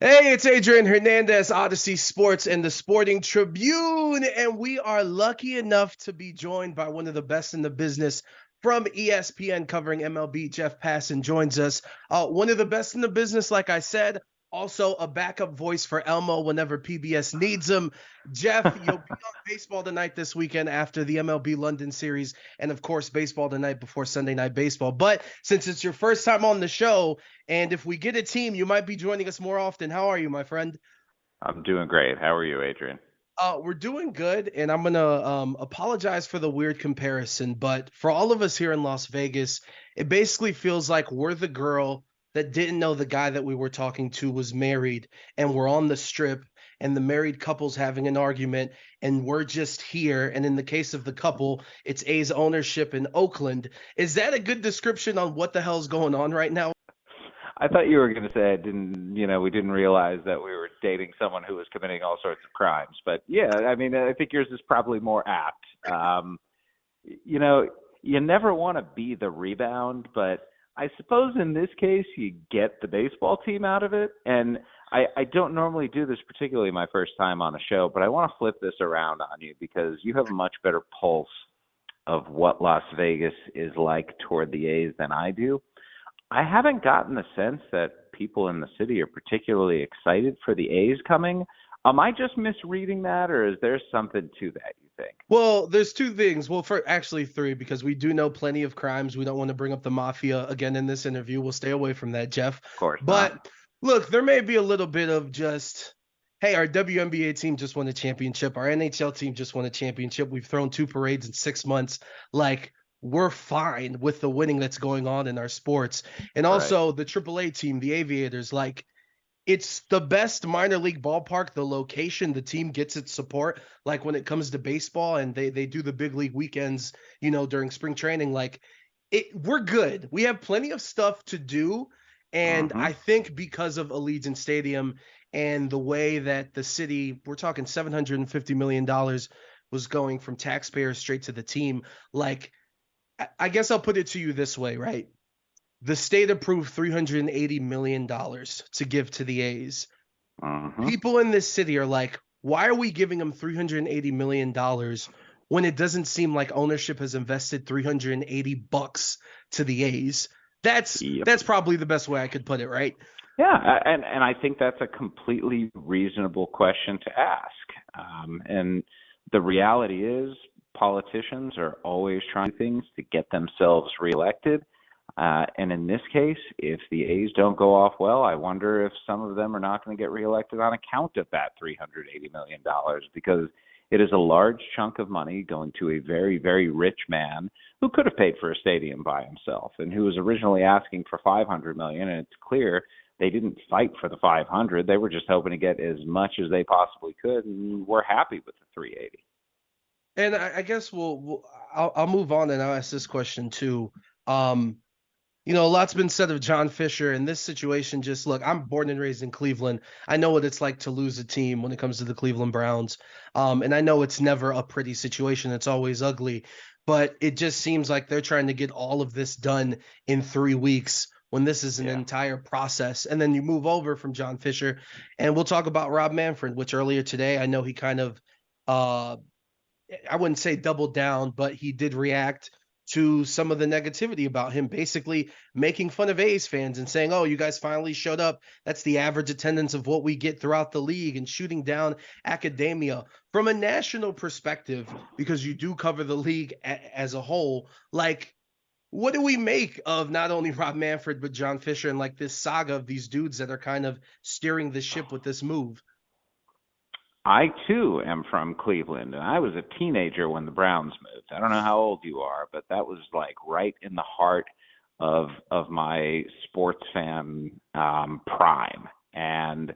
Hey, it's Adrian Hernandez, Odyssey Sports and the Sporting Tribune, and we are lucky enough to be joined by one of the best in the business from ESPN covering MLB. Jeff Passan joins us. One of the best in the business, like I said, also a backup voice for Elmo whenever PBS needs him. Jeff, you'll be on Baseball Tonight this weekend after the MLB London series, and of course, Baseball Tonight before Sunday Night Baseball. But since it's your first time on the show, and if we get a team, you might be joining us more often. How are you, my friend? I'm doing great. How are you, Adrian? We're doing good, and I'm gonna apologize for the weird comparison, but for all of us here in Las Vegas, it basically feels like we're the girl that didn't know the guy that we were talking to was married, and we're on the strip, and the married couple's having an argument, and we're just here. And in the case of the couple, it's A's ownership in Oakland. Is that a good description on what the hell's going on right now? I thought you were going to say we didn't realize that we were dating someone who was committing all sorts of crimes. But yeah, I mean, I think yours is probably more apt. You know, you never want to be the rebound, but I suppose in this case you get the baseball team out of it. And I don't normally do this, particularly my first time on a show, but I want to flip this around on you because you have a much better pulse of what Las Vegas is like toward the A's than I do. I haven't gotten the sense that people in the city are particularly excited for the A's coming. Am I just misreading that, or is there something to that, you think? Well, there's two things. Well, for actually three, because we do know plenty of crimes. We don't want to bring up the mafia again in this interview. We'll stay away from that, Jeff. Of course not. But look, there may be a little bit of just, hey, our WNBA team just won a championship. Our NHL team just won a championship. We've thrown two parades in 6 months. Like, we're fine with the winning that's going on in our sports. And Right. also the AAA team, the Aviators, like, it's the best minor league ballpark. The location, the team gets its support. Like when it comes to baseball, and they do the big league weekends, during spring training. Like we're good. We have plenty of stuff to do, and Mm-hmm. I think because of Allegiant Stadium and the way that the city, we're talking $750 million, was going from taxpayers straight to the team. Like I guess I'll put it to you this way, right? The state approved $380 million to give to the A's. Mm-hmm. People in this city are like, why are we giving them $380 million when it doesn't seem like ownership has invested 380 bucks to the A's? That's Yep. that's probably the best way I could put it, right? Yeah, and I think that's a completely reasonable question to ask. And the reality is, politicians are always trying things to get themselves reelected. And in this case, if the A's don't go off well, I wonder if some of them are not going to get reelected on account of that $380 million because it is a large chunk of money going to a very, very rich man who could have paid for a stadium by himself and who was originally asking for 500 million. And it's clear they didn't fight for the 500. They were just hoping to get as much as they possibly could, and we're happy with the 380. And I guess I'll move on and I'll ask this question too. Um, a lot's been said of John Fisher in this situation. Just look, I'm born and raised in Cleveland. I know what it's like to lose a team when it comes to the Cleveland Browns. And I know it's never a pretty situation. It's always ugly. But it just seems like they're trying to get all of this done in 3 weeks when this is an Yeah. entire process. And then you move over from John Fisher, and we'll talk about Rob Manfred, which earlier today I know he kind of uh, I wouldn't say doubled down, but he did react to some of the negativity about him, basically making fun of A's fans and saying, "Oh, you guys finally showed up. That's the average attendance of what we get throughout the league," and shooting down academia from a national perspective, because you do cover the league as a whole. Like, what do we make of not only Rob Manfred but John Fisher and like this saga of these dudes that are kind of steering the ship with this move? I too am from Cleveland, and I was a teenager when the Browns moved. I don't know how old you are, but that was like right in the heart of my sports fan prime, and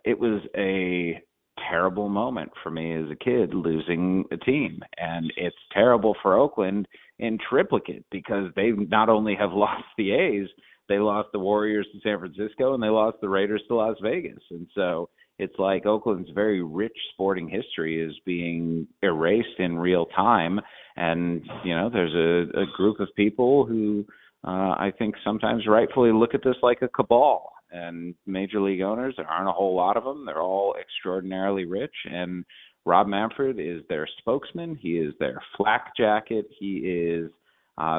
it was a terrible moment for me as a kid losing a team, and it's terrible for Oakland in triplicate because they not only have lost the A's, they lost the Warriors to San Francisco, and they lost the Raiders to Las Vegas, and so it's like Oakland's very rich sporting history is being erased in real time. And, there's a group of people who I think sometimes rightfully look at this like a cabal. And major league owners, there aren't a whole lot of them. They're all extraordinarily rich. And Rob Manfred is their spokesman. He is their flak jacket. He is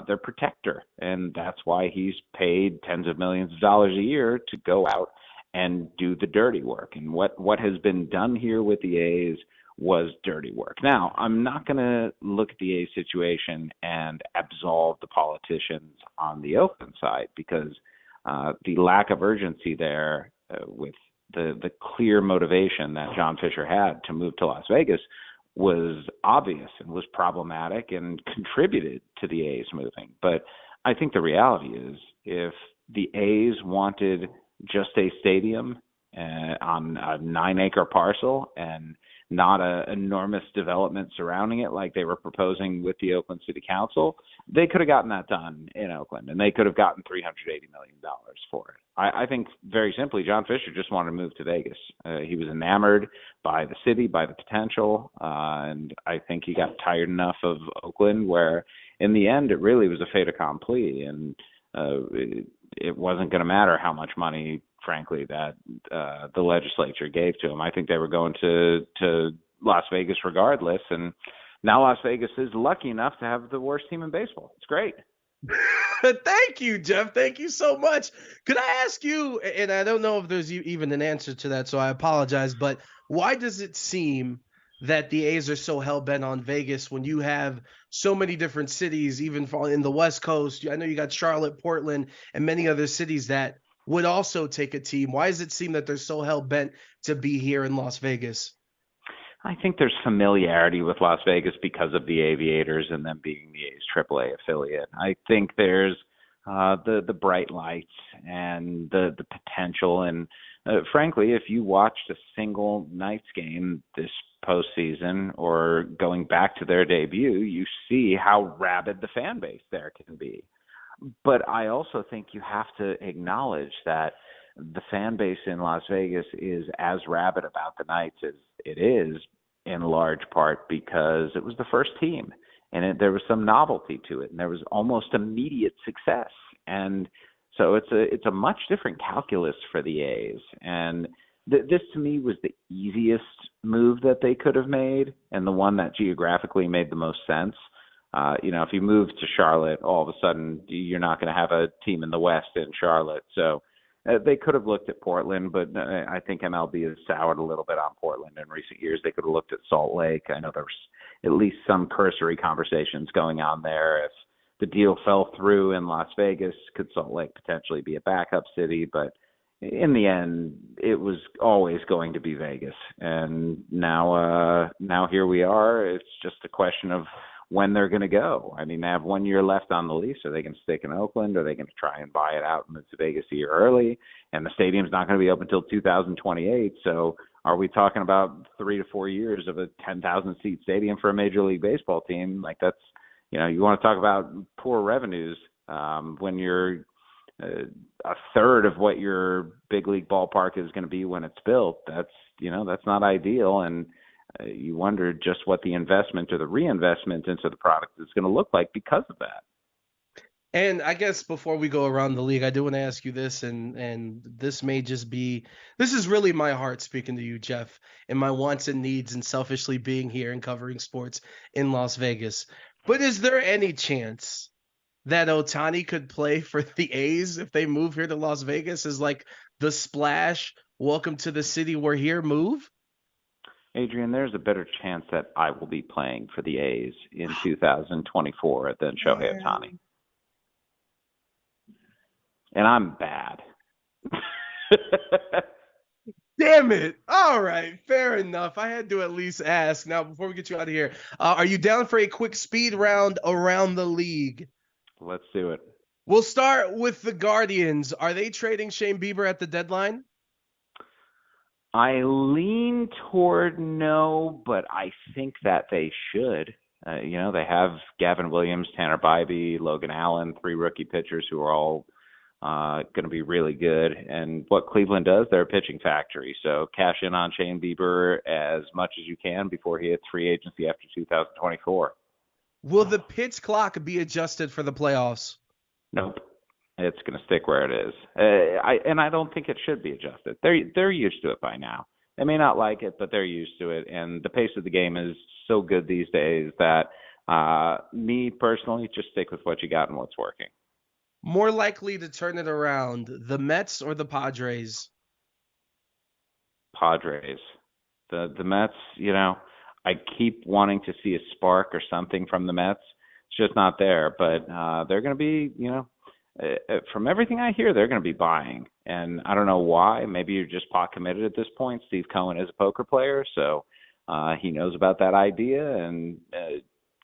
their protector. And that's why he's paid tens of millions of dollars a year to go out and do the dirty work. And what has been done here with the A's was dirty work. Now, I'm not going to look at the A's situation and absolve the politicians on the Oakland side, because the lack of urgency there with the clear motivation that John Fisher had to move to Las Vegas was obvious and was problematic and contributed to the A's moving. But I think the reality is, if the A's wanted just a stadium on a 9-acre parcel and not an enormous development surrounding it like they were proposing with the Oakland City Council, they could have gotten that done in Oakland, and they could have gotten $380 million for it. I think, very simply, John Fisher just wanted to move to Vegas. He was enamored by the city, by the potential, and I think he got tired enough of Oakland where, in the end, it really was a fait accompli, and it wasn't going to matter how much money, frankly, that the legislature gave to him. I think they were going to Las Vegas regardless, and now Las Vegas is lucky enough to have the worst team in baseball. It's great. Thank you, Jeff. Thank you so much. Could I ask you, and I don't know if there's even an answer to that, so I apologize, but why does it seem that the A's are so hell-bent on Vegas when you have so many different cities, even in the West Coast? I know you got Charlotte, Portland, and many other cities that would also take a team. Why does it seem that they're so hell-bent to be here in Las Vegas? I think there's familiarity with Las Vegas because of the Aviators and them being the A's AAA affiliate. I think there's the bright lights and the potential. And frankly, if you watched a single Knights game this postseason or going back to their debut, you see how rabid the fan base there can be. But I also think you have to acknowledge that the fan base in Las Vegas is as rabid about the Knights as it is, in large part because it was the first team and there was some novelty to it, and there was almost immediate success. And so it's a much different calculus for the A's. And this to me was the easiest move that they could have made, and the one that geographically made the most sense. If you move to Charlotte, all of a sudden you're not going to have a team in the West in Charlotte. So they could have looked at Portland, but I think MLB has soured a little bit on Portland in recent years. They could have looked at Salt Lake. I know there was at least some cursory conversations going on there. If the deal fell through in Las Vegas, could Salt Lake potentially be a backup city? But in the end, it was always going to be Vegas. And now here we are. It's just a question of when they're going to go. I mean, they have 1 year left on the lease. Are they going to stick in Oakland? Are they going to try and buy it out and move to Vegas a year early? And the stadium's not going to be open until 2028. So are we talking about 3 to 4 years of a 10,000 seat stadium for a Major League Baseball team? Like, that's, you want to talk about poor revenues when you're a third of what your big league ballpark is going to be when it's built. That's not ideal. And you wonder just what the investment or the reinvestment into the product is going to look like because of that. And I guess before we go around the league, I do want to ask you this, and this is really my heart speaking to you, Jeff, and my wants and needs and selfishly being here and covering sports in Las Vegas. But is there any chance that Ohtani could play for the A's if they move here to Las Vegas as like the splash, welcome to the city, we're here move? Adrian, there's a better chance that I will be playing for the A's in 2024 than Shohei Ohtani. And I'm bad. Damn it. All right. Fair enough. I had to at least ask. Now, before we get you out of here, are you down for a quick speed round around the league? Let's do it. We'll start with the Guardians. Are they trading Shane Bieber at the deadline? I lean toward no, but I think that they should. They have Gavin Williams, Tanner Bybee, Logan Allen, 3 rookie pitchers who are all going to be really good. And what Cleveland does, they're a pitching factory. So cash in on Shane Bieber as much as you can before he hits free agency after 2024. Will the pitch clock be adjusted for the playoffs? Nope. It's going to stick where it is. I don't think it should be adjusted. They're used to it by now. They may not like it, but they're used to it. And the pace of the game is so good these days that me personally, just stick with what you got and what's working. More likely to turn it around, the Mets or the Padres? Padres. The Mets, I keep wanting to see a spark or something from the Mets. It's just not there. But they're going to be, from everything I hear, they're going to be buying. And I don't know why. Maybe you're just pot committed at this point. Steve Cohen is a poker player, so he knows about that idea. And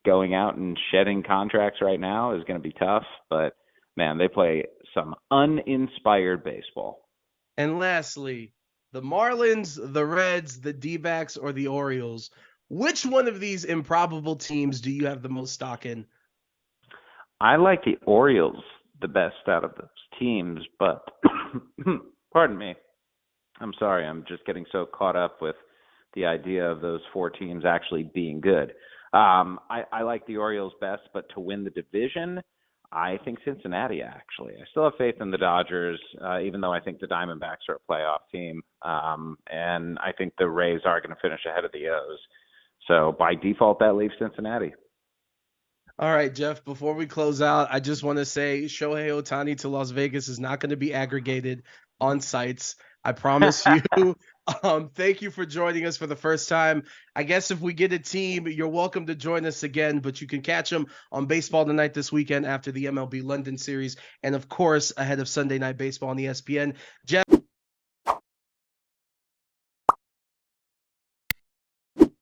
going out and shedding contracts right now is going to be tough. But, man, they play some uninspired baseball. And lastly, the Marlins, the Reds, the D-backs, or the Orioles. Which one of these improbable teams do you have the most stock in? I like the Orioles the best out of those teams, but pardon me. I'm sorry. I'm just getting so caught up with the idea of those four teams actually being good. I like the Orioles best, but to win the division, I think Cincinnati, actually. I still have faith in the Dodgers, even though I think the Diamondbacks are a playoff team. And I think the Rays are going to finish ahead of the O's. So by default, that leaves Cincinnati. All right, Jeff, before we close out, I just want to say Shohei Ohtani to Las Vegas is not going to be aggregated on sites. I promise you. Thank you for joining us for the first time. I guess if we get a team, you're welcome to join us again, but you can catch them on Baseball Tonight this weekend after the MLB London series, and of course, ahead of Sunday Night Baseball on ESPN. Jeff.